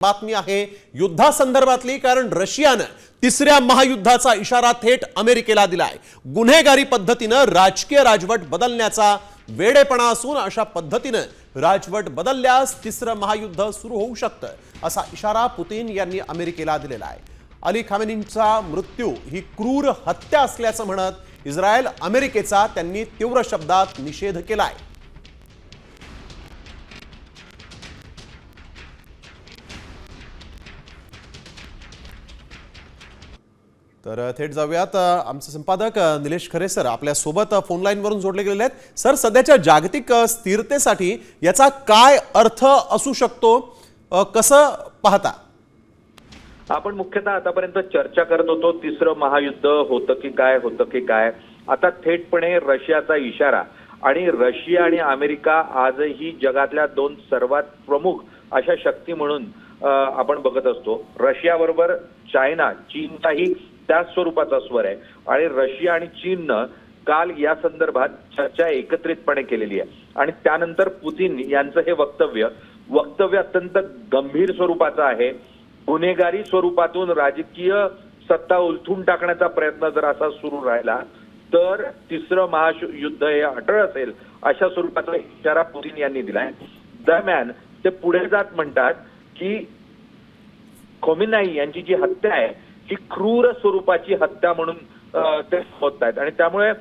बातमी आहे युद्धासंदर्भातली, कारण रशियानं तिसऱ्या महायुद्धाचा इशारा थेट अमेरिकेला दिलाय। गुन्हेगारी पद्धतीनं राजकीय राजवट बदलण्याचा वेडेपणा असून अशा पद्धतीनं राजवट बदलल्यास तिसरं महायुद्ध सुरू होऊ शकतं असा इशारा पुतीन यांनी अमेरिकेला दिलेला आहे। अली खामेनींचा मृत्यू ही क्रूर हत्या असल्याचं म्हणत इस्रायल अमेरिकेचा त्यांनी तीव्र शब्दात निषेध केलाय। तर थेट जाऊयात, आमचे संपादक निलेश खरे सर आपल्या सोबत फोन लाईन वरून जोडले गेलेले आहेत। सर, सध्याच्या जागतिक स्थिरतेसाठी याचा काय अर्थ असू शकतो, कसं पाहता? आपण मुख्यतः आतापर्यंत चर्चा करत होतो तिसरं महायुद्ध होतं की काय। आता थेटपणे रशियाचा इशारा, आणि रशिया आणि अमेरिका आजही जगातल्या दोन सर्वात प्रमुख अशा शक्ती म्हणून आपण बघत असतो। रशियाबरोबर चायना, चीनचाही त्याच स्वरूपाचा स्वर आहे, आणि रशिया आणि चीननं काल या संदर्भात चर्चा एकत्रितपणे केलेली आहे। आणि त्यानंतर पुतीन यांचं हे वक्तव्य अत्यंत गंभीर स्वरूपाचं आहे। गुन्हेगारी स्वरूपातून राजकीय सत्ता उलथून टाकण्याचा प्रयत्न जर असा सुरू राहिला तर तिसरं महायुद्ध हे अटळ असेल अशा स्वरूपाचा इशारा पुतीन यांनी दिलाय। दरम्यान ते पुढे जात म्हणतात की खोमेनी यांची जी हत्या आहे ही क्रूर स्वरूपाची हत्या म्हणून ते होत आहेत, आणि त्यामुळे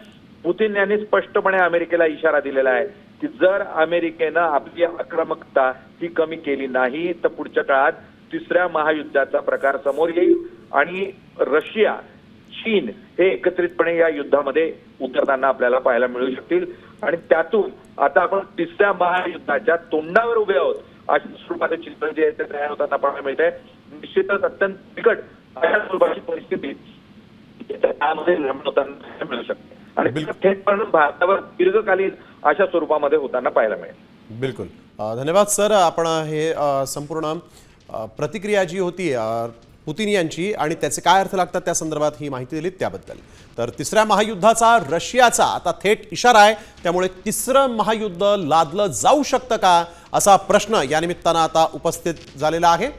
पुतीन यांनी स्पष्टपणे अमेरिकेला इशारा दिलेला आहे की जर अमेरिकेनं आपली आक्रमकता ही कमी केली नाही तर पुढच्या काळात तिसऱ्या महायुद्धाचा प्रकार समोर येईल, आणि रशिया, चीन हे एकत्रितपणे या युद्धामध्ये उतरताना आपल्याला पाहायला मिळू शकतील। आणि त्यातून आता आपण तिसऱ्या महायुद्धाच्या तोंडावर उभे आहोत अशा स्वरूपाचे चित्र जे आहे ते तयार होताना पाहायला मिळते। निश्चितच अत्यंत बिकट अशा स्वरूपाची परिस्थिती त्यामध्ये निर्माण होताना मिळू शकते, आणि थेटपणे भारतावर दीर्घकालीन अशा स्वरूपामध्ये होताना पाहायला मिळेल। बिलकुल, धन्यवाद सर। आपण हे संपूर्ण प्रतिक्रिया जी होती पुतीन यांची आणि त्याचे काय अर्थ लागतात त्या संदर्भात ही माहिती दिली त्याबद्दल। तर तिसऱ्या महायुद्धाचा रशियाचा आता थेट इशारा आहे, त्यामुळे तिसरं महायुद्ध लादलं जाऊ शकतं का असा प्रश्न या निमित्तानं आता उपस्थित झालेला आहे।